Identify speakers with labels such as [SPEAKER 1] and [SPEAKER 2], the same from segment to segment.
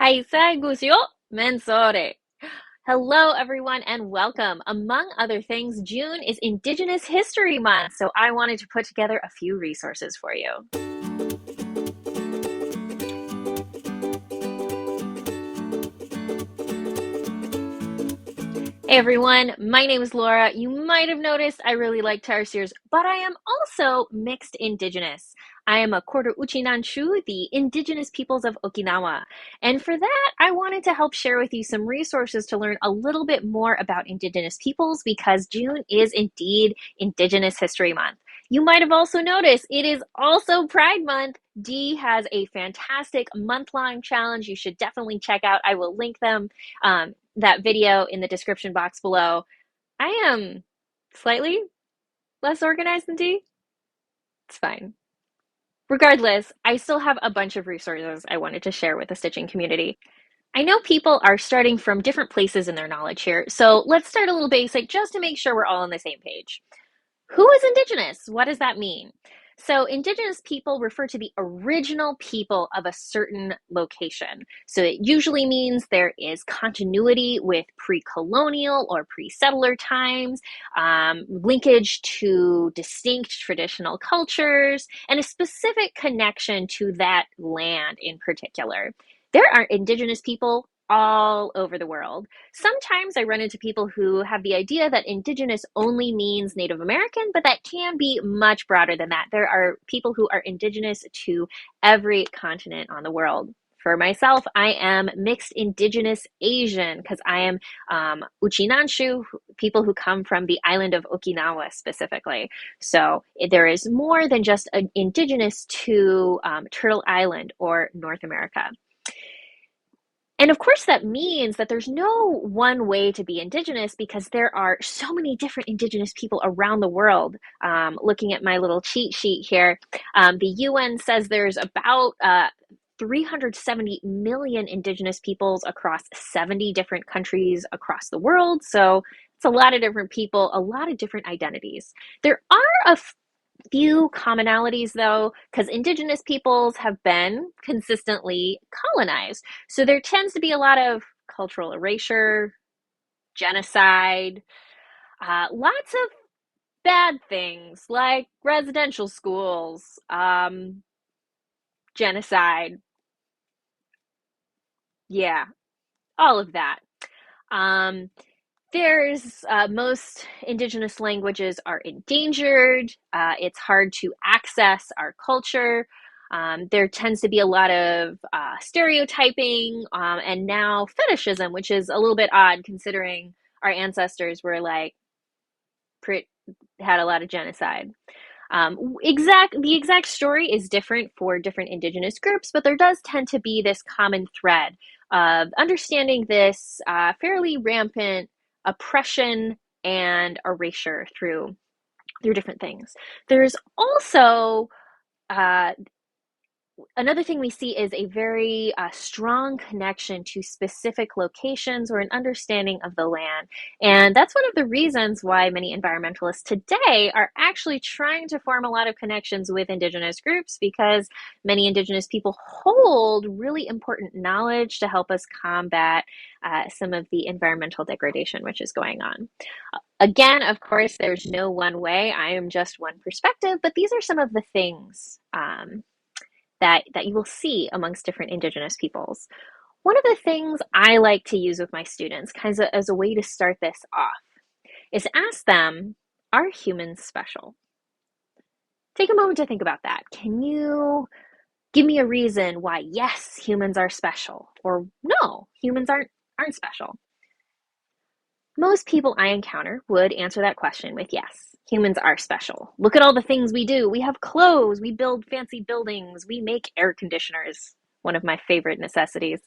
[SPEAKER 1] Aisai gusyo mensore. Hello, everyone, and welcome. Among other things, June is Indigenous History Month, so I wanted to put together a few resources for you. Hey everyone, my name is Laura. You might have noticed I really like tarsiers, but I am also mixed Indigenous. I am a quarter Uchinanchu, the Indigenous peoples of Okinawa. And for that, I wanted to help share with you some resources to learn a little bit more about Indigenous peoples because June is indeed Indigenous History Month. You might have also noticed it is also Pride Month. D has a fantastic month-long challenge you should definitely check out. I will link them that video in the description box below. I am slightly less organized than D. It's fine. Regardless, I still have a bunch of resources I wanted to share with the stitching community. I know people are starting from different places in their knowledge here, so let's start a little basic just to make sure we're all on the same page. Who is Indigenous? What does that mean? So, Indigenous people refer to the original people of a certain location. So, it usually means there is continuity with pre colonial or pre settler times, linkage to distinct traditional cultures, and a specific connection to that land in particular. There are Indigenous people all over the world. Sometimes I run into people who have the idea that Indigenous only means Native American, but that can be much broader than that. There are people who are Indigenous to every continent on the world. For myself, I am mixed Indigenous Asian because I am Uchinanchu, people who come from the island of Okinawa specifically. So there is more than just Indigenous to Turtle Island or North America. And of course, that means that there's no one way to be Indigenous because there are so many different Indigenous people around the world. Looking at my little cheat sheet here, the UN says there's about 370 million Indigenous peoples across 70 different countries across the world. So it's a lot of different people, a lot of different identities. There are a few commonalities though, because Indigenous peoples have been consistently colonized. So there tends to be a lot of cultural erasure, genocide, lots of bad things like residential schools, genocide. Yeah, all of that. Um, There's most Indigenous languages are endangered. It's hard to access our culture. There tends to be a lot of stereotyping and now fetishism, which is a little bit odd considering our ancestors were like had a lot of genocide. The exact story is different for different Indigenous groups, but there does tend to be this common thread of understanding this fairly rampant oppression and erasure through different things. There's also uh, another thing we see is a very strong connection to specific locations or an understanding of the land. And that's one of the reasons why many environmentalists today are actually trying to form a lot of connections with Indigenous groups because many Indigenous people hold really important knowledge to help us combat some of the environmental degradation which is going on. Again, of course, there's no one way. I am just one perspective, but these are some of the things that you will see amongst different Indigenous peoples. One of the things I like to use with my students, kind of as a way to start this off, is to ask them, are humans special? Take a moment to think about that. Can you give me a reason why, yes, humans are special, or no, humans aren't special? Most people I encounter would answer that question with yes, humans are special. Look at all the things we do. We have clothes, we build fancy buildings, we make air conditioners, one of my favorite necessities.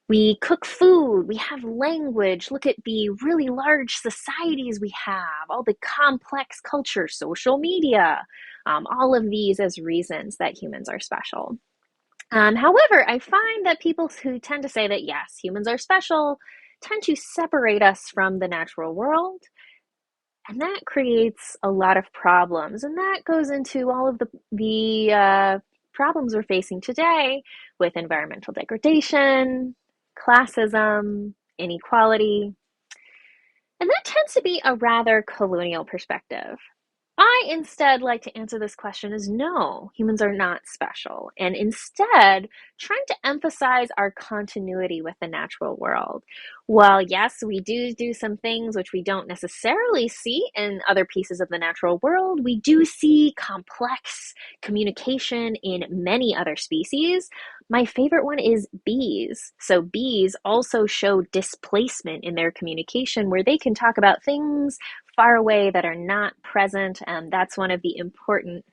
[SPEAKER 1] We cook food, we have language. Look at the really large societies we have, all the complex culture, social media, all of these as reasons that humans are special. However, I find that people who tend to say that yes, humans are special tend to separate us from the natural world. And that creates a lot of problems. And that goes into all of the problems we're facing today with environmental degradation, classism, inequality. And that tends to be a rather colonial perspective. I instead like to answer this question as no, humans are not special, and instead trying to emphasize our continuity with the natural world. While yes, we do some things which we don't necessarily see in other pieces of the natural world, we do see complex communication in many other species. My favorite one is bees. So bees also show displacement in their communication where they can talk about things far away that are not present, and that's one of the important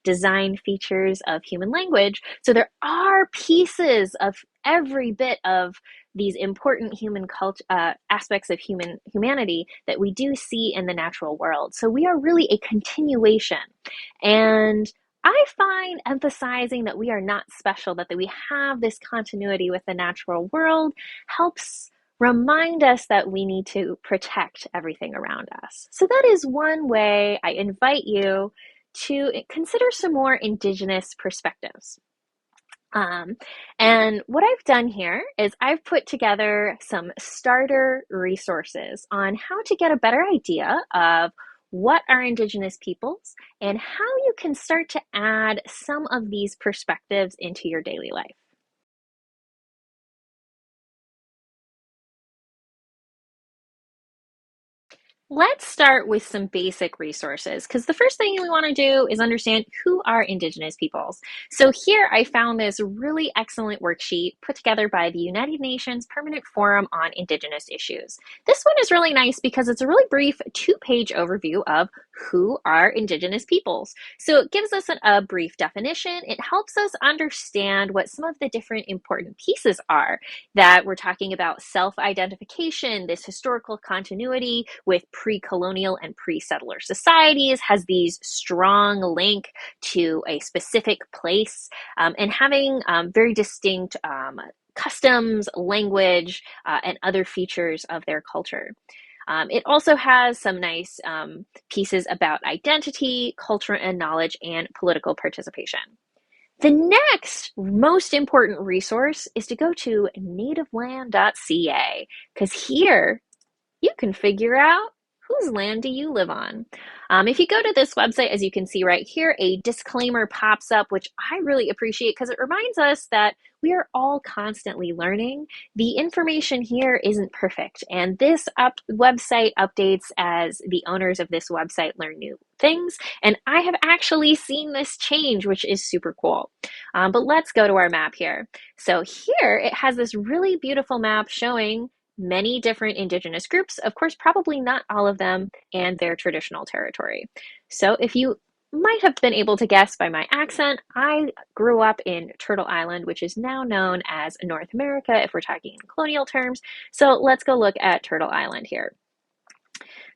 [SPEAKER 1] design features of human language. So there are pieces of every bit of these important human culture aspects of humanity that we do see in the natural world. So we are really a continuation, and I find emphasizing that we are not special, that we have this continuity with the natural world, helps remind us that we need to protect everything around us. So that is one way I invite you to consider some more Indigenous perspectives. Um, and what I've done here is I've put together some starter resources on how to get a better idea of what are Indigenous peoples and how you can start to add some of these perspectives into your daily life. Let's start with some basic resources because the first thing we want to do is understand who are Indigenous peoples. So here I found this really excellent worksheet put together by the United Nations Permanent Forum on Indigenous Issues. This one is really nice because it's a really brief two-page overview of who are Indigenous peoples. So it gives us a brief definition. It helps us understand what some of the different important pieces are, that we're talking about self-identification, this historical continuity with pre-colonial and pre-settler societies, has these strong link to a specific place, and having very distinct customs, language, and other features of their culture. It also has some nice pieces about identity, culture and knowledge, and political participation. The next most important resource is to go to nativeland.ca, because here you can figure out whose land do you live on. If you go to this website, as you can see right here, a disclaimer pops up, which I really appreciate because it reminds us that we are all constantly learning. The information here isn't perfect, and this website updates as the owners of this website learn new things, and I have actually seen this change, which is super cool. But let's go to our map here. So here it has this really beautiful map showing many different Indigenous groups, of course, probably not all of them, and their traditional territory. So if you might have been able to guess by my accent, I grew up in Turtle Island, which is now known as North America if we're talking in colonial terms. So let's go look at Turtle Island here.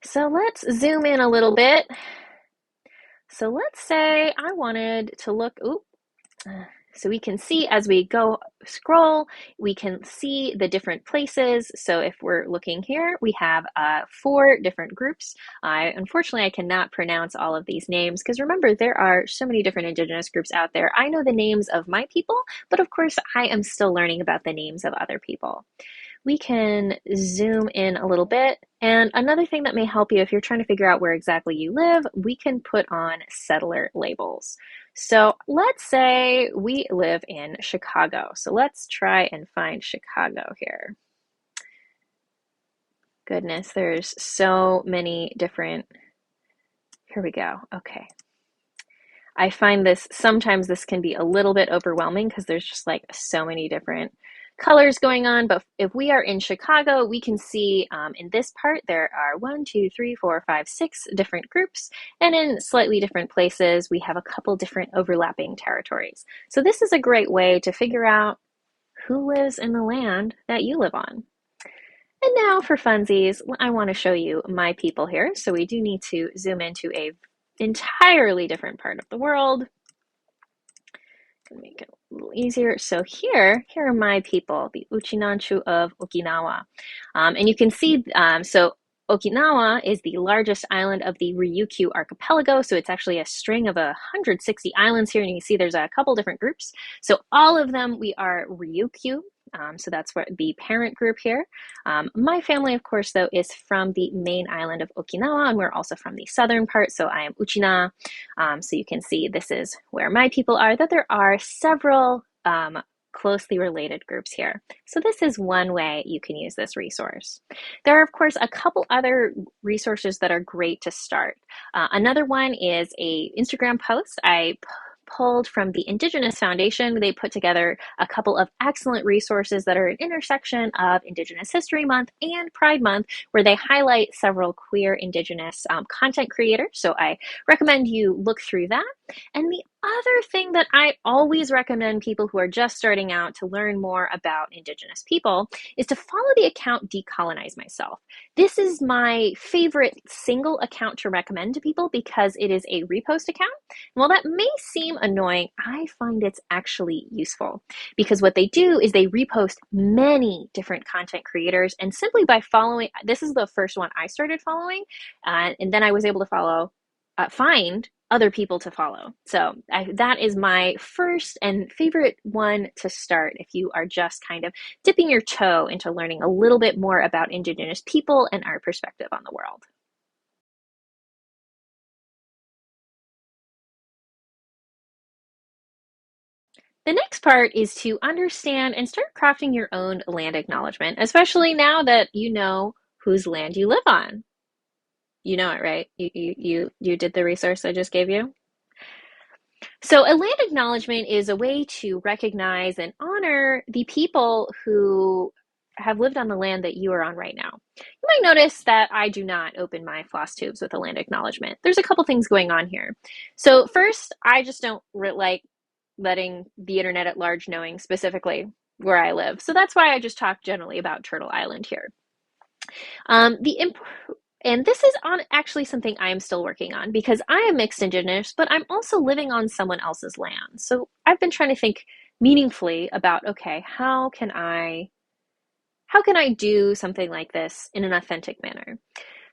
[SPEAKER 1] So let's zoom in a little bit. So let's say I wanted to look, so we can see as we go scroll, we can see the different places. So if we're looking here, we have 4 different groups. Unfortunately, I cannot pronounce all of these names because remember, there are so many different Indigenous groups out there. I know the names of my people, but of course, I am still learning about the names of other people. We can zoom in a little bit. And another thing that may help you if you're trying to figure out where exactly you live, we can put on settler labels. So let's say we live in Chicago. So let's try and find Chicago here. Goodness, there's so many different, here we go. Okay. I find sometimes this can be a little bit overwhelming because there's just like so many different colors going on. But if we are in Chicago, we can see in this part, there are 1, 2, 3, 4, 5, 6 different groups. And in slightly different places, we have a couple different overlapping territories. So this is a great way to figure out who lives in the land that you live on. And now for funsies, I want to show you my people here. So we do need to zoom into a entirely different part of the world. Gonna make it a little easier. So here are my people, the Uchinanchu of Okinawa. And you can see, so Okinawa is the largest island of the Ryukyu archipelago, so it's actually a string of 160 islands here, and you can see there's a couple different groups. So all of them, we are Ryukyu, so that's what the parent group here. My family, of course, though, is from the main island of Okinawa, and we're also from the southern part, so I am Uchina. So you can see this is where my people are, that there are several closely related groups here. So this is one way you can use this resource. There are, of course, a couple other resources that are great to start. Another one is a Instagram post I pulled from the Indigenous Foundation. They put together a couple of excellent resources that are an intersection of Indigenous History Month and Pride Month, where they highlight several queer Indigenous content creators. So I recommend you look through that. And the other thing that I always recommend people who are just starting out to learn more about Indigenous people is to follow the account Decolonize Myself. This is my favorite single account to recommend to people because it is a repost account. While that may seem annoying, I find it's actually useful because what they do is they repost many different content creators, and simply by following, this is the first one I started following, and then I was able to find other people to follow. So that is my first and favorite one to start if you are just kind of dipping your toe into learning a little bit more about Indigenous people and our perspective on the world. The next part is to understand and start crafting your own land acknowledgement, especially now that you know whose land you live on. You know it, right? You did the resource I just gave you? So, a land acknowledgement is a way to recognize and honor the people who have lived on the land that you are on right now. You might notice that I do not open my floss tubes with a land acknowledgement. There's a couple things going on here. So, first, I just don't like letting the internet at large knowing specifically where I live. So, that's why I just talk generally about Turtle Island here. And this is actually something I am still working on because I am mixed Indigenous, but I'm also living on someone else's land. So I've been trying to think meaningfully about, okay, how can I do something like this in an authentic manner?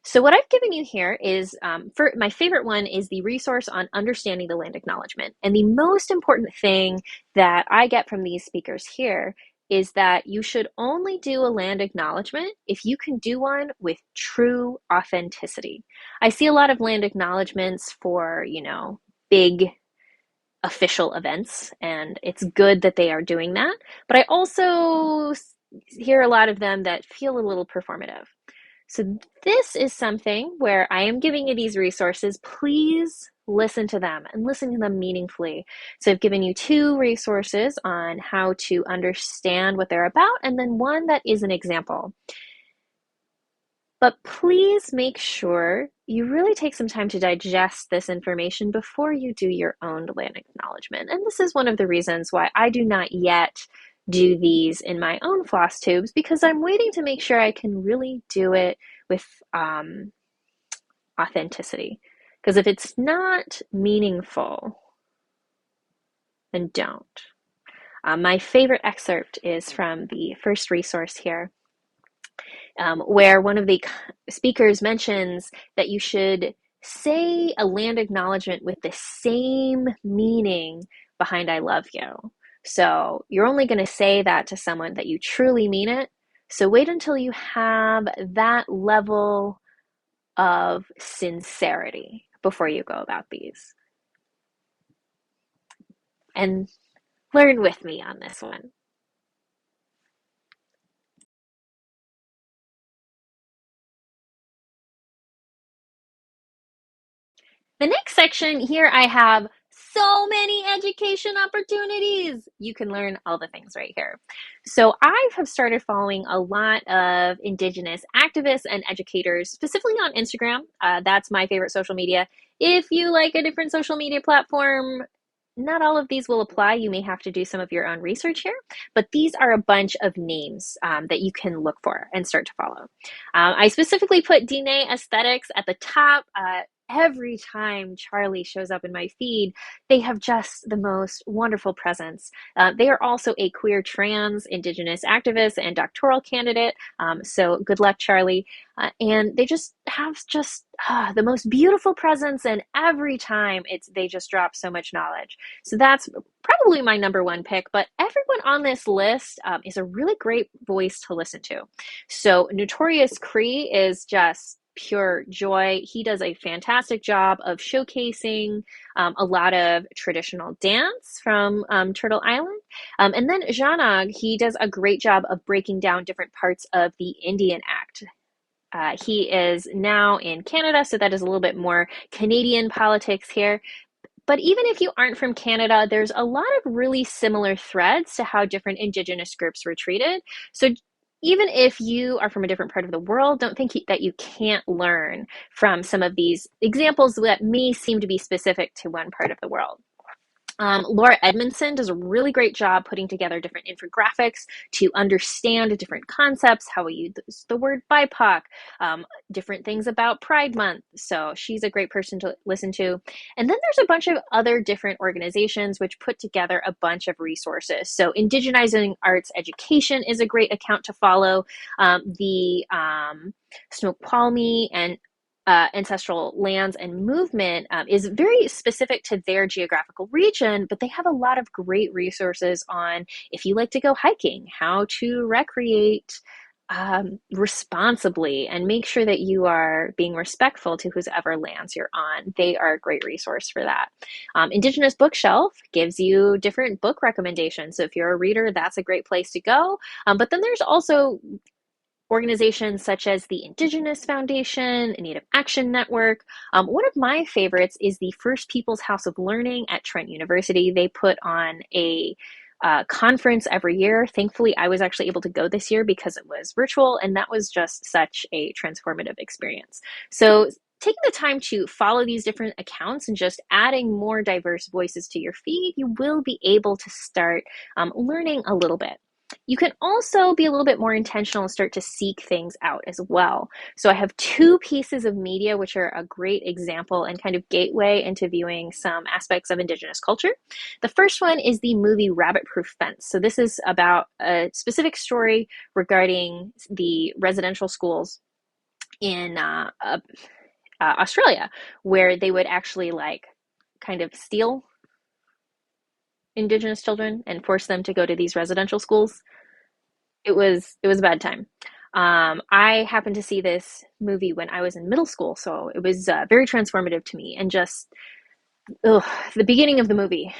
[SPEAKER 1] So what I've given you here is, for my favorite one is the resource on understanding the land acknowledgement. And the most important thing that I get from these speakers here is that you should only do a land acknowledgement if you can do one with true authenticity. I see a lot of land acknowledgements for, big official events, and it's good that they are doing that. But I also hear a lot of them that feel a little performative. So this is something where I am giving you these resources. Please listen to them and listen to them meaningfully. So I've given you 2 resources on how to understand what they're about, and then one that is an example. But please make sure you really take some time to digest this information before you do your own land acknowledgement. And this is one of the reasons why I do not yet do these in my own floss tubes, because I'm waiting to make sure I can really do it with authenticity. Because if it's not meaningful, then don't. My favorite excerpt is from the first resource here, where one of the speakers mentions that you should say a land acknowledgement with the same meaning behind I love you. So you're only going to say that to someone that you truly mean it. So wait until you have that level of sincerity before you go about these. And learn with me on this one. The next section here, I have so many education opportunities. You can learn all the things right here. So I have started following a lot of Indigenous activists and educators, specifically on Instagram. That's my favorite social media. If you like a different social media platform, not all of these will apply. You may have to do some of your own research here, but these are a bunch of names that you can look for and start to follow. I specifically put DNA Aesthetics at the top. every time Charlie shows up in my feed, they have just the most wonderful presence. They are also a queer trans Indigenous activist and doctoral candidate. So good luck, Charlie. And they just have just the most beautiful presence, and every time they just drop so much knowledge. So that's probably my number one pick. But everyone on this list is a really great voice to listen to. So Notorious Cree is just pure joy. He does a fantastic job of showcasing a lot of traditional dance from Turtle Island. And then Janag, he does a great job of breaking down different parts of the Indian Act. He is now in Canada, so that is a little bit more Canadian politics here. But even if you aren't from Canada, there's a lot of really similar threads to how different Indigenous groups were treated. So even if you are from a different part of the world, don't think that you can't learn from some of these examples that may seem to be specific to one part of the world. Laura Edmondson does a really great job putting together different infographics to understand different concepts, how we use the word BIPOC, different things about Pride Month. So she's a great person to listen to. And then there's a bunch of other different organizations which put together a bunch of resources. So Indigenizing Arts Education is a great account to follow. The Snoqualmie and Ancestral Lands and Movement is very specific to their geographical region, but they have a lot of great resources on if you like to go hiking, how to recreate responsibly and make sure that you are being respectful to whoever lands you're on. They are a great resource for that. Indigenous Bookshelf gives you different book recommendations. So if you're a reader, that's a great place to go. But then there's also organizations such as the Indigenous Foundation, Native Action Network. One of my favorites is the First Peoples House of Learning at Trent University. They put on a conference every year. Thankfully, I was actually able to go this year because it was virtual, and that was just such a transformative experience. So taking the time to follow these different accounts and just adding more diverse voices to your feed, you will be able to start learning a little bit. You can also be a little bit more intentional and start to seek things out as well. So I have two pieces of media which are a great example and kind of gateway into viewing some aspects of Indigenous culture. The first one is the movie Rabbit Proof Fence. So this is about a specific story regarding the residential schools in Australia, where they would actually like kind of steal Indigenous children and force them to go to these residential schools. It was a bad time. I happened to see this movie when I was in middle school, so it was very transformative to me. And just the beginning of the movie,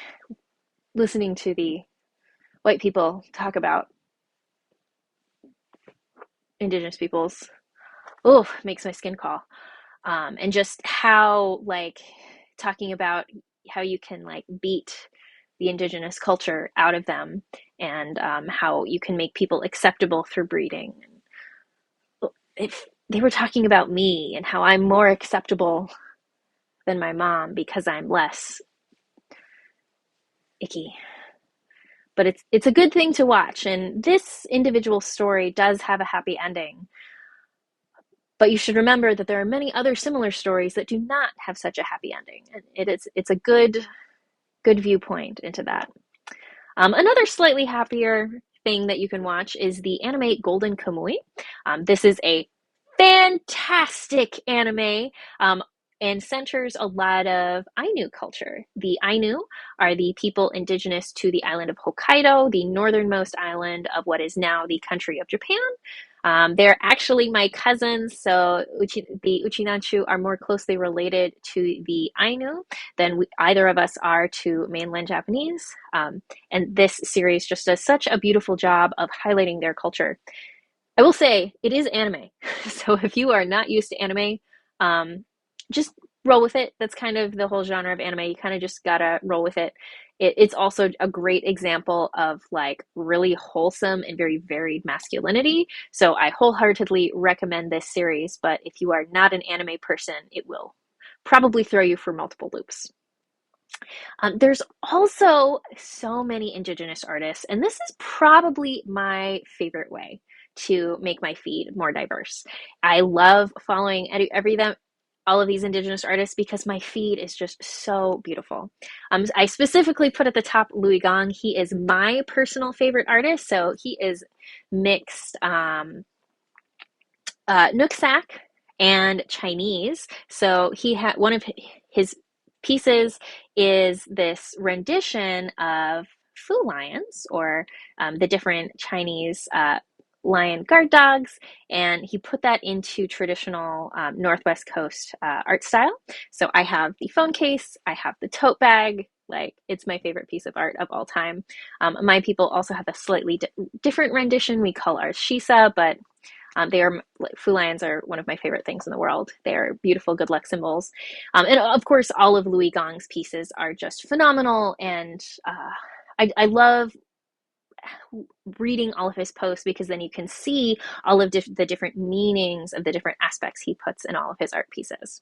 [SPEAKER 1] listening to the white people talk about Indigenous peoples, makes my skin crawl. And just how like talking about how you can like beat the Indigenous culture out of them, and how you can make people acceptable through breeding. If they were talking about me and how I'm more acceptable than my mom because I'm less icky. But it's a good thing to watch, and this individual story does have a happy ending. But you should remember that there are many other similar stories that do not have such a happy ending, and it's a good viewpoint into that. Another slightly happier thing that you can watch is the anime Golden Kamuy. This is a fantastic anime, and centers a lot of Ainu culture. The Ainu are the people indigenous to the island of Hokkaido, the northernmost island of what is now the country of Japan. They're actually my cousins, so the Uchinanchu are more closely related to the Ainu than either of us are to mainland Japanese. And this series just does such a beautiful job of highlighting their culture. I will say it is anime, so if you are not used to anime, just roll with it. That's kind of the whole genre of anime. You kind of just gotta roll with it. It's also a great example of like really wholesome and very varied masculinity. So I wholeheartedly recommend this series, but if you are not an anime person, it will probably throw you for multiple loops. There's also so many Indigenous artists, and this is probably my favorite way to make my feed more diverse. I love following all of these Indigenous artists because my feed is just so beautiful. I specifically put at the top Louis Gong. He is my personal favorite artist. So he is mixed Nooksack and Chinese. So he had one of his pieces is this rendition of Fu lions, or the different Chinese lion guard dogs, and he put that into traditional Northwest Coast art style. So I have the phone case, I have the tote bag. Like, it's my favorite piece of art of all time. My people also have a slightly different rendition. We call ours Shisa, but they are Fu lions are one of my favorite things in the world. They are beautiful good luck symbols, and of course, all of Louis Gong's pieces are just phenomenal. And I love reading all of his posts because then you can see all of the different meanings of the different aspects he puts in all of his art pieces.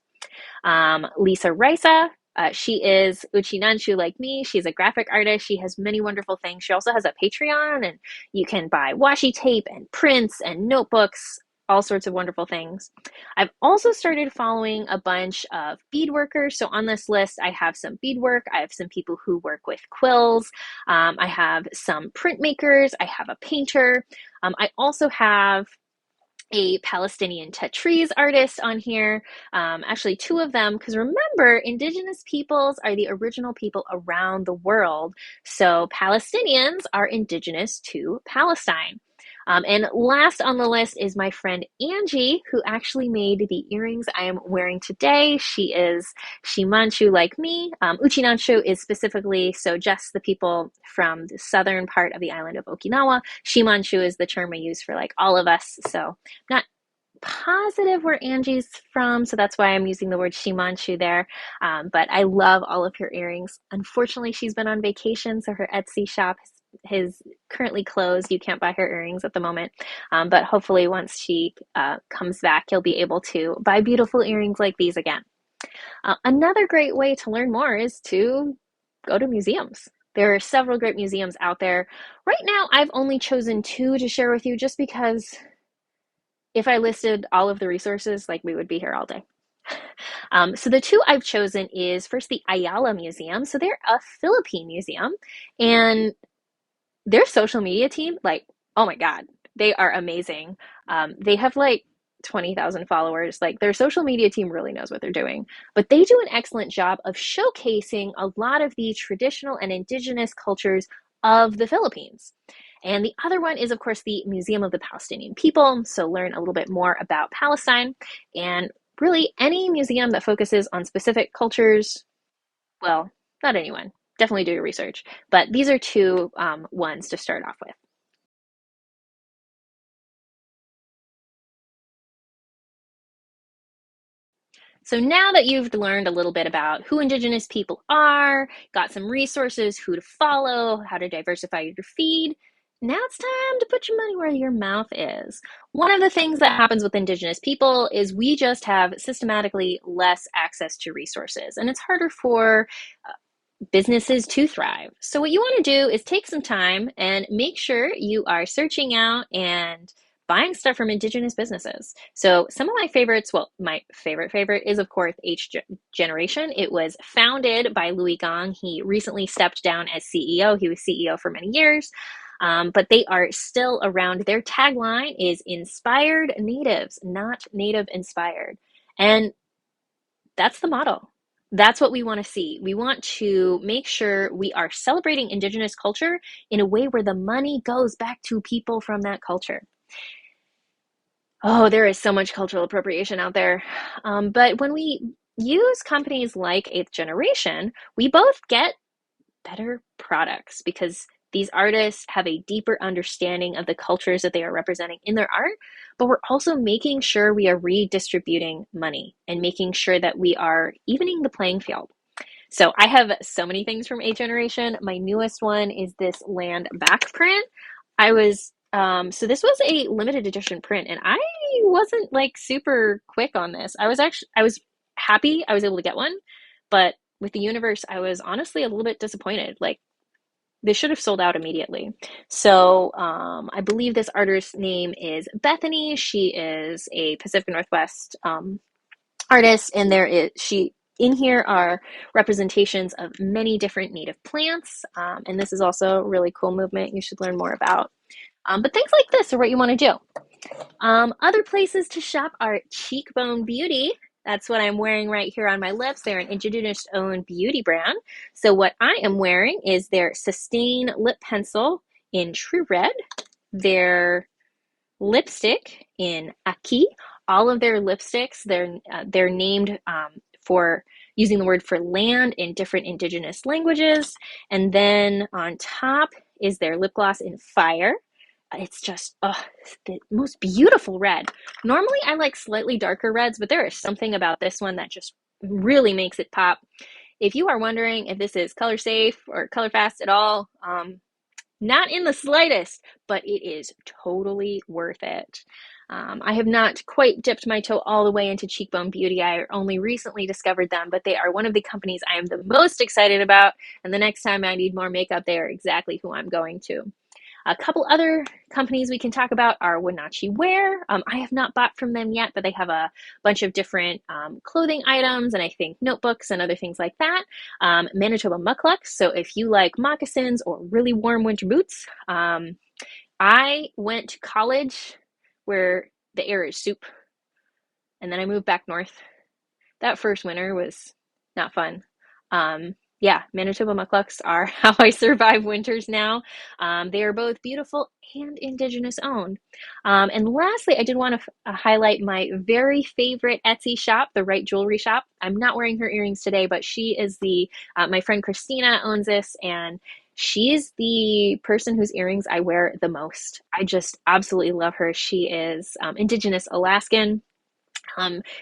[SPEAKER 1] Lisa Risa, she is Uchinanchu like me. She's a graphic artist. She has many wonderful things. She also has a Patreon, and you can buy washi tape and prints and notebooks, all sorts of wonderful things. I've also started following a bunch of bead workers. So on this list, I have some beadwork. I have some people who work with quills. I have some printmakers. I have a painter. I also have a Palestinian Tetris artist on here. Actually, two of them, because remember, Indigenous peoples are the original people around the world. So Palestinians are indigenous to Palestine. And last on the list is my friend Angie, who actually made the earrings I am wearing today. She is Shimanchu like me. Uchinanchu is specifically, so just the people from the southern part of the island of Okinawa. Shimanchu is the term I use for like all of us. So not positive where Angie's from, so that's why I'm using the word Shimanchu there. But I love all of her earrings. Unfortunately, she's been on vacation, so her Etsy shop is currently closed. You can't buy her earrings at the moment, but hopefully once she comes back, you'll be able to buy beautiful earrings like these again. Another great way to learn more is to go to museums. There are several great museums out there. Right now, I've only chosen two to share with you just because if I listed all of the resources, like we would be here all day. So the two I've chosen is first the Ayala Museum. So they're a Philippine museum, and their social media team, like, oh my God, they are amazing. They have like 20,000 followers. Like, their social media team really knows what they're doing, but they do an excellent job of showcasing a lot of the traditional and indigenous cultures of the Philippines. And the other one is, of course, the Museum of the Palestinian People. So learn a little bit more about Palestine, and really any museum that focuses on specific cultures. Well, not anyone. Definitely do your research. But these are two ones to start off with. So now that you've learned a little bit about who Indigenous people are, got some resources, who to follow, how to diversify your feed, now it's time to put your money where your mouth is. One of the things that happens with Indigenous people is we just have systematically less access to resources, and it's harder for businesses to thrive. So what you want to do is take some time and make sure you are searching out and buying stuff from Indigenous businesses. So some of my favorites, well, my favorite is of course H Generation. It was founded by Louis Gong. He recently stepped down as CEO. He was CEO for many years. But they are still around. Their tagline is inspired natives, not native inspired. And that's the model. That's what we want to see. We want to make sure we are celebrating Indigenous culture in a way where the money goes back to people from that culture. Oh, there is so much cultural appropriation out there. But when we use companies like Eighth Generation, we both get better products because these artists have a deeper understanding of the cultures that they are representing in their art, but we're also making sure we are redistributing money and making sure that we are evening the playing field. So I have so many things from Eighth Generation. My newest one is this land back print. So this was a limited edition print, and I wasn't like super quick on this. I was happy I was able to get one, but with the universe, I was honestly a little bit disappointed. Like, they should have sold out immediately. So I believe this artist's name is Bethany. She is a Pacific Northwest artist, and she in here are representations of many different native plants, and this is also a really cool movement you should learn more about. But things like this are what you want to do. Other places to shop are Cheekbone Beauty. That's what I'm wearing right here on my lips. They're an Indigenous-owned beauty brand. So what I am wearing is their Sustain Lip Pencil in True Red, their lipstick in Aki. All of their lipsticks, they're named for using the word for land in different Indigenous languages. And then on top is their lip gloss in Fire. It's just the most beautiful red. Normally, I like slightly darker reds, but there is something about this one that just really makes it pop. If you are wondering if this is color safe or color fast at all, not in the slightest, but it is totally worth it. I have not quite dipped my toe all the way into Cheekbone Beauty. I only recently discovered them, but they are one of the companies I am the most excited about. And the next time I need more makeup, they are exactly who I'm going to. A couple other companies we can talk about are Wenatchee Wear. I have not bought from them yet, but they have a bunch of different clothing items and I think notebooks and other things like that. Manitoba Mucklucks. So if you like moccasins or really warm winter boots, I went to college where the air is soup, and then I moved back north. That first winter was not fun. Yeah, Manitoba Mucklucks are how I survive winters now. They are both beautiful and Indigenous owned. And lastly, I did want to highlight my very favorite Etsy shop, the Right Jewelry Shop. I'm not wearing her earrings today, but she is my friend Christina owns this, and she's the person whose earrings I wear the most. I just absolutely love her. She is Indigenous Alaskan.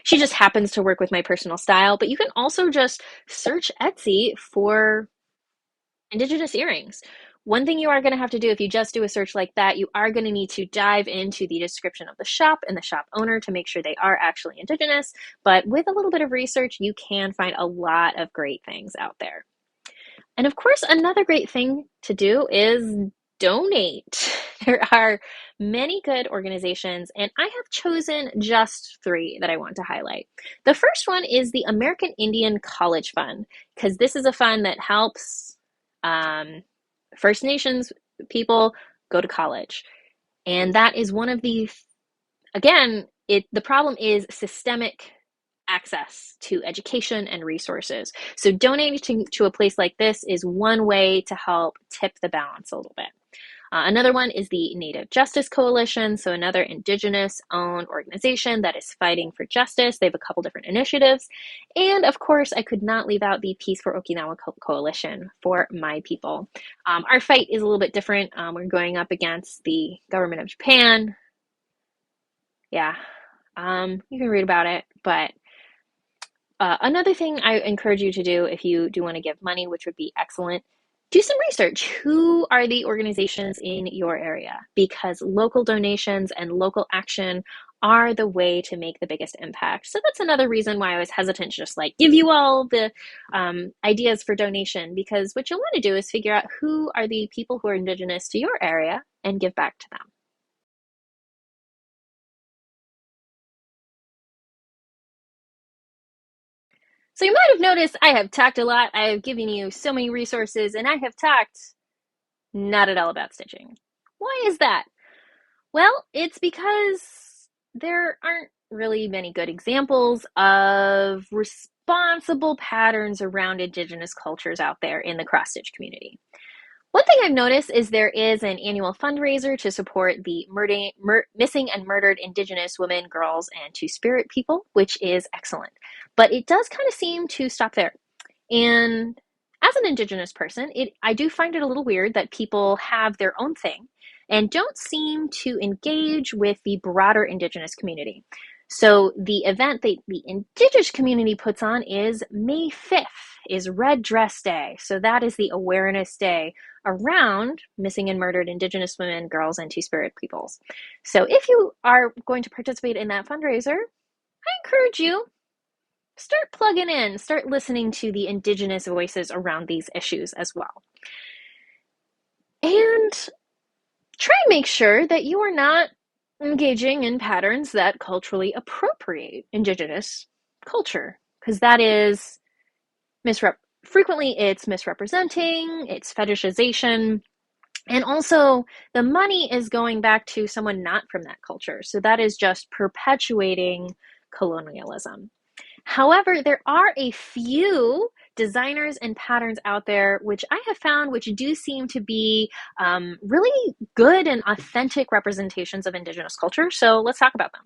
[SPEAKER 1] She just happens to work with my personal style, but you can also just search Etsy for Indigenous earrings. One thing you are going to have to do if you just do a search like that, you are going to need to dive into the description of the shop and the shop owner to make sure they are actually Indigenous. But with a little bit of research, you can find a lot of great things out there. And of course, another great thing to do is donate. There are many good organizations, and I have chosen just three that I want to highlight. The first one is the American Indian College Fund, because this is a fund that helps First Nations people go to college. And that is one of again, the problem is systemic access to education and resources. So donating to a place like this is one way to help tip the balance a little bit. Another one is the Native Justice Coalition, so another Indigenous-owned organization that is fighting for justice. They have a couple different initiatives. And of course, I could not leave out the Peace for Okinawa Coalition for my people. Our fight is a little bit different. We're going up against the government of Japan. Yeah, you can read about it, but another thing I encourage you to do if you do want to give money, which would be excellent, do some research. Who are the organizations in your area? Because local donations and local action are the way to make the biggest impact. So that's another reason why I was hesitant to just give you all the ideas for donation, because what you'll want to do is figure out who are the people who are Indigenous to your area and give back to them. So you might have noticed I have talked a lot. I have given you so many resources, and I have talked not at all about stitching. Why is that? Well, it's because there aren't really many good examples of responsible patterns around Indigenous cultures out there in the cross-stitch community. One thing I've noticed is there is an annual fundraiser to support the missing and murdered Indigenous women, girls, and Two-Spirit people, which is excellent. But it does kind of seem to stop there. And as an Indigenous person, I do find it a little weird that people have their own thing and don't seem to engage with the broader Indigenous community. So the event that the Indigenous community puts on is May 5th, is Red Dress Day. So that is the awareness day around missing and murdered Indigenous women, girls, and Two-Spirit peoples. So if you are going to participate in that fundraiser, I encourage you, start plugging in, start listening to the Indigenous voices around these issues as well. And try and make sure that you are not engaging in patterns that culturally appropriate Indigenous culture, because that is frequently it's misrepresenting, it's fetishization, and also the money is going back to someone not from that culture. So that is just perpetuating colonialism. However, there are a few designers and patterns out there which I have found which do seem to be really good and authentic representations of Indigenous culture. So let's talk about them.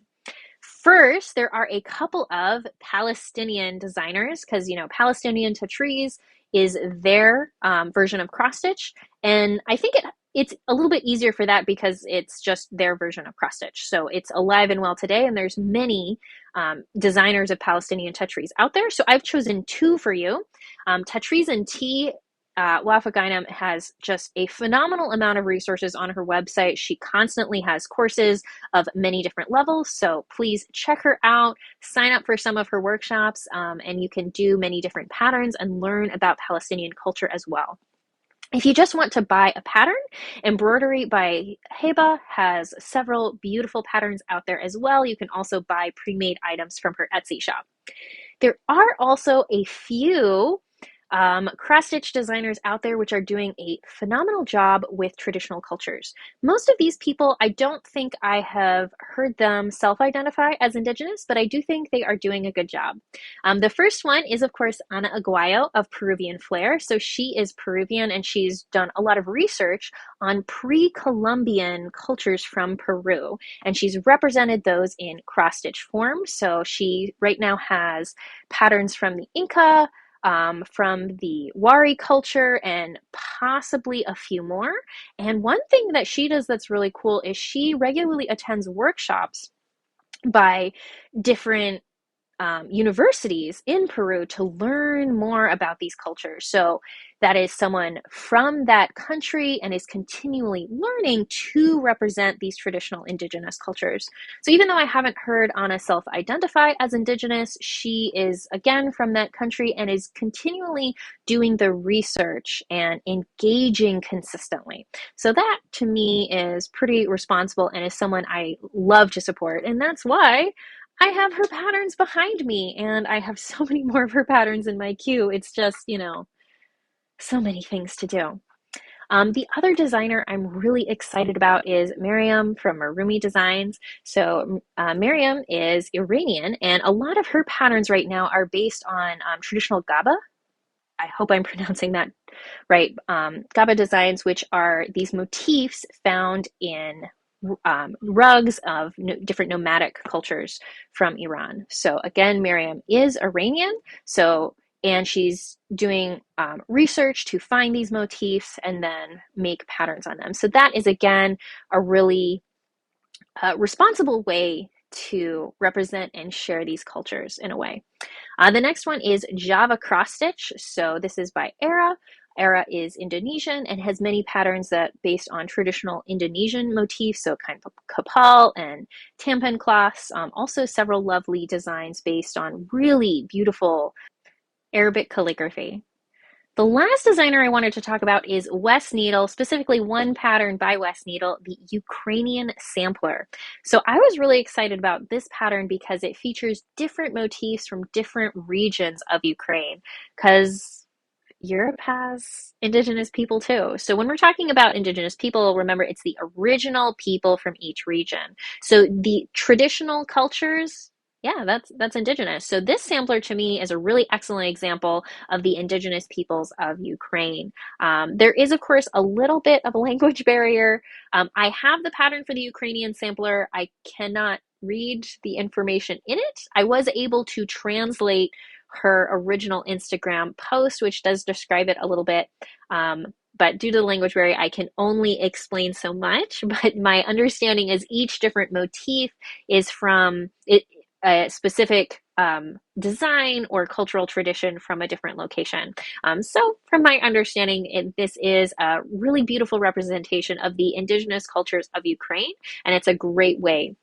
[SPEAKER 1] First, there are a couple of Palestinian designers because, Palestinian Tatriz is their version of cross stitch. And I think it's a little bit easier for that because it's just their version of cross stitch. So it's alive and well today, and there's many designers of Palestinian Tatriz out there. So I've chosen two for you. Tatriz and T. Wafagainam has just a phenomenal amount of resources on her website. She constantly has courses of many different levels, so please check her out, sign up for some of her workshops, and you can do many different patterns and learn about Palestinian culture as well. If you just want to buy a pattern, Embroidery by Heba has several beautiful patterns out there as well. You can also buy pre-made items from her Etsy shop. There are also a few cross-stitch designers out there which are doing a phenomenal job with traditional cultures. Most of these people, I don't think I have heard them self-identify as Indigenous, but I do think they are doing a good job. The first one is, of course, Ana Aguayo of Peruvian Flair. So she is Peruvian and she's done a lot of research on pre-Columbian cultures from Peru, and she's represented those in cross-stitch form. So she right now has patterns from the Inca, from the Wari culture, and possibly a few more. And one thing that she does that's really cool is she regularly attends workshops by different universities in Peru to learn more about these cultures. So that is someone from that country and is continually learning to represent these traditional Indigenous cultures. So even though I haven't heard Anna self-identify as Indigenous, she is again from that country and is continually doing the research and engaging consistently. So that to me is pretty responsible and is someone I love to support. And that's why I have her patterns behind me, and I have so many more of her patterns in my queue. It's just, so many things to do. The other designer I'm really excited about is Miriam from Marumi Designs. So Miriam is Iranian, and a lot of her patterns right now are based on traditional Gaba. I hope I'm pronouncing that right. Gaba designs, which are these motifs found in rugs of different nomadic cultures from Iran. So again, Miriam is Iranian, and she's doing research to find these motifs and then make patterns on them. So that is again a really responsible way to represent and share these cultures in a way. The next one is Java Cross Stitch. So this is by Era. Era is Indonesian and has many patterns that based on traditional Indonesian motifs, so kind of kapal and tampan cloths. Also several lovely designs based on really beautiful Arabic calligraphy. The last designer I wanted to talk about is West Needle, specifically one pattern by West Needle, the Ukrainian Sampler. So I was really excited about this pattern because it features different motifs from different regions of Ukraine, because Europe has Indigenous people too. So when we're talking about Indigenous people, remember it's the original people from each region. So the traditional cultures, yeah, that's Indigenous. So this sampler to me is a really excellent example of the Indigenous peoples of Ukraine. There is, of course, a little bit of a language barrier. I have the pattern for the Ukrainian sampler. I cannot read the information in it. I was able to translate her original Instagram post, which does describe it a little bit. But due to the language barrier, I can only explain so much. But my understanding is each different motif is from a specific design or cultural tradition from a different location. So from my understanding, this is a really beautiful representation of the indigenous cultures of Ukraine, and it's a great way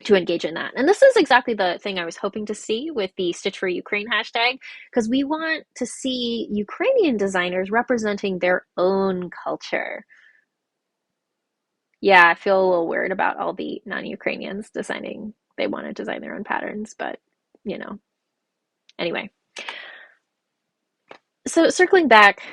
[SPEAKER 1] to engage in that. And this is exactly the thing I was hoping to see with the Stitch for Ukraine hashtag, because we want to see Ukrainian designers representing their own culture. Yeah, I feel a little weird about all the non-Ukrainians deciding they want to design their own patterns, but you know, Anyway, so circling back,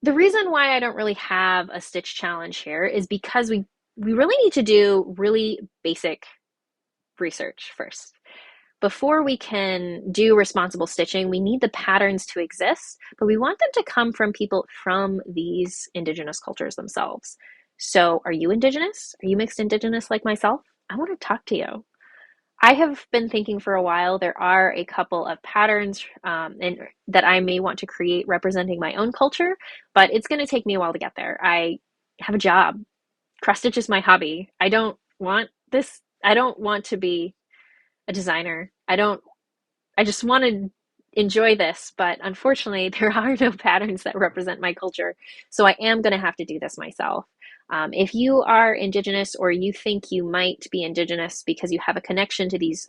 [SPEAKER 1] the reason why I don't really have a stitch challenge here is because we really need to do really basic research first. Before we can do responsible stitching, we need the patterns to exist, but we want them to come from people from these indigenous cultures themselves. So, are you indigenous? Are you mixed indigenous like myself? I want to talk to you. I have been thinking for a while. There are a couple of patterns that I may want to create representing my own culture, but it's going to take me a while to get there. I have a job. Cross stitch is my hobby. I don't want this. I don't want to be a designer. I just want to enjoy this, but unfortunately, there are no patterns that represent my culture. So I am going to have to do this myself. If you are Indigenous or you think you might be Indigenous because you have a connection to these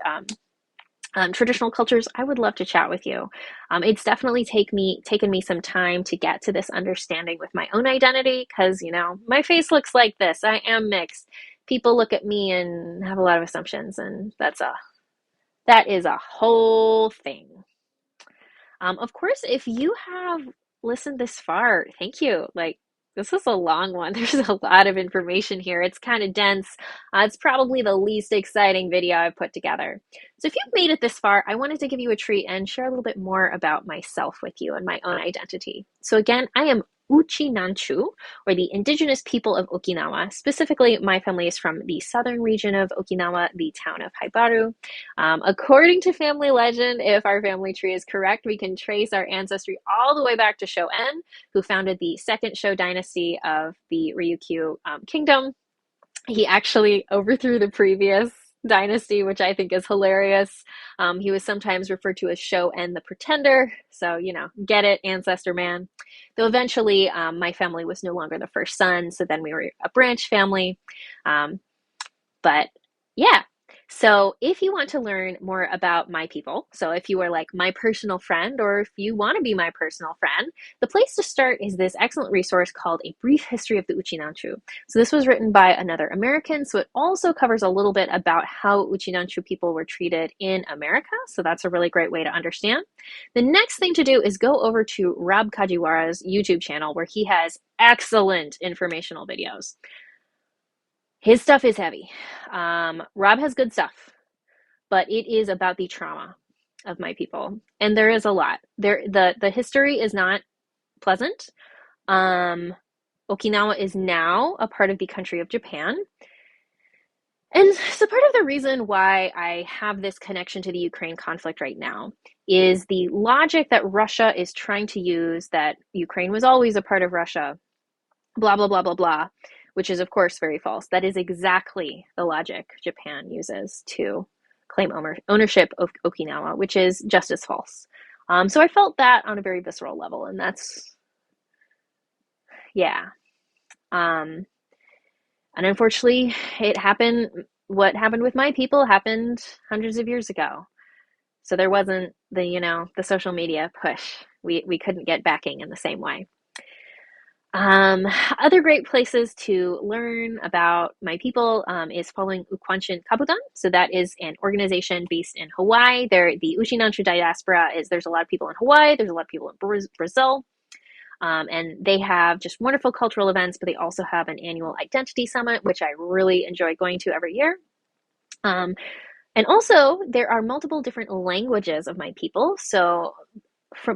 [SPEAKER 1] traditional cultures, I would love to chat with you. It's definitely taken me some time to get to this understanding with my own identity because, my face looks like this. I am mixed. People look at me and have a lot of assumptions, and that is a whole thing. Of course, if you have listened this far, thank you. Like, this is a long one. There's a lot of information here. It's kind of dense. It's probably the least exciting video I've put together. So if you've made it this far, I wanted to give you a treat and share a little bit more about myself with you and my own identity. So again, I am Uchinanchu, or the indigenous people of Okinawa. Specifically, my family is from the southern region of Okinawa, the town of Haibaru. According to family legend, if our family tree is correct, we can trace our ancestry all the way back to Shoen, who founded the second Sho dynasty of the Ryukyu kingdom. He actually overthrew the previous dynasty, which I think is hilarious. He was sometimes referred to as Shoen the Pretender. So, get it, ancestor man. Though eventually my family was no longer the first son. So then we were a branch family. But yeah, so if you want to learn more about my people, so if you are like my personal friend, or if you want to be my personal friend, the place to start is this excellent resource called A Brief History of the Uchinanchu. So this was written by another American, so it also covers a little bit about how Uchinanchu people were treated in America, so that's a really great way to understand. The next thing to do is go over to Rob Kajiwara's YouTube channel, where he has excellent informational videos. His stuff is heavy. Rob has good stuff, but it is about the trauma of my people, and there is a lot. The history is not pleasant. Okinawa is now a part of the country of Japan, and so part of the reason why I have this connection to the Ukraine conflict right now is the logic that Russia is trying to use, that Ukraine was always a part of Russia, blah blah blah blah blah, which is of course very false. That is exactly the logic Japan uses to claim ownership of Okinawa, which is just as false. So I felt that on a very visceral level, and that's, yeah. And unfortunately, it happened. What happened with my people happened hundreds of years ago. So there wasn't the social media push. We couldn't get backing in the same way. Other great places to learn about my people is following Ukwanshin Kabudan. So that is an organization based in Hawaii. The Uchinanchu diaspora there's a lot of people in Hawaii. There's a lot of people in Brazil. And they have just wonderful cultural events, but they also have an annual identity summit, which I really enjoy going to every year. And also, there are multiple different languages of my people. So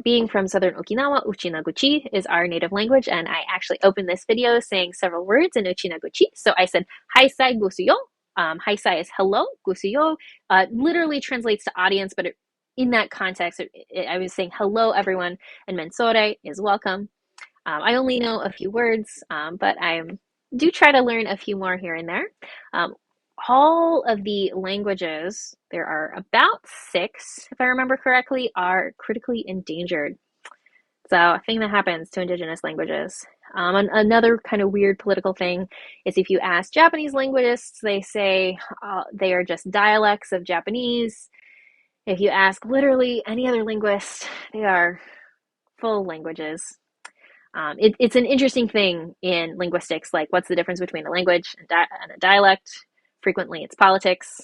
[SPEAKER 1] being from southern Okinawa, Uchinaguchi is our native language, and I actually opened this video saying several words in Uchinaguchi. So I said, Haisai gusuyo. Haisai is hello, gusuyo literally translates to audience, but in that context, I was saying hello, everyone, and mensore is welcome. I only know a few words, but I do try to learn a few more here and there. All of the languages, there are about 6, if I remember correctly, are critically endangered. So a thing that happens to indigenous languages. Another kind of weird political thing is if you ask Japanese linguists, they say they are just dialects of Japanese. If you ask literally any other linguist, they are full languages. It's an interesting thing in linguistics, like what's the difference between a language and a dialect? Frequently it's politics.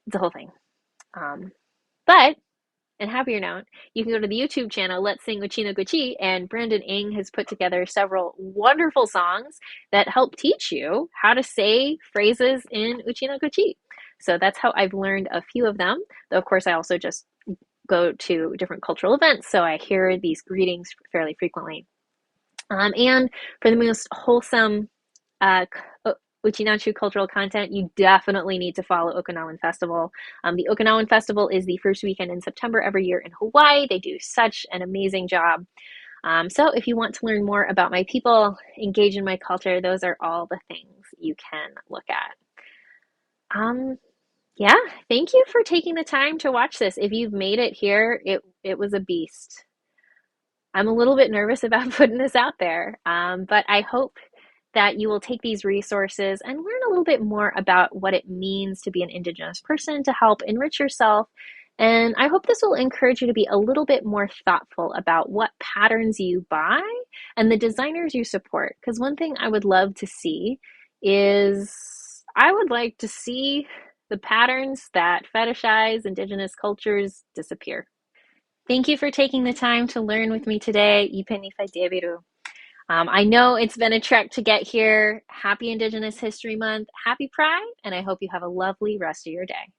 [SPEAKER 1] It's a whole thing. But and happier note, you can go to the YouTube channel Let's Sing Uchinaguchi, and Brandon Ing has put together several wonderful songs that help teach you how to say phrases in Uchinaguchi. So that's how I've learned a few of them. Though, of course, I also just go to different cultural events, so I hear these greetings fairly frequently. And for the most wholesome uh, Uchinanchu cultural content, you definitely need to follow Okinawan Festival. The Okinawan Festival is the first weekend in September every year in Hawaii. They do such an amazing job. So if you want to learn more about my people, engage in my culture, those are all the things you can look at. Um, yeah, thank you for taking the time to watch this. If you've made it here, it was a beast. I'm a little bit nervous about putting this out there, but I hope that you will take these resources and learn a little bit more about what it means to be an Indigenous person to help enrich yourself. And I hope this will encourage you to be a little bit more thoughtful about what patterns you buy and the designers you support. Because one thing I would love to see is I would like to see the patterns that fetishize Indigenous cultures disappear. Thank you for taking the time to learn with me today. I know it's been a trek to get here. Happy Indigenous History Month, happy Pride, and I hope you have a lovely rest of your day.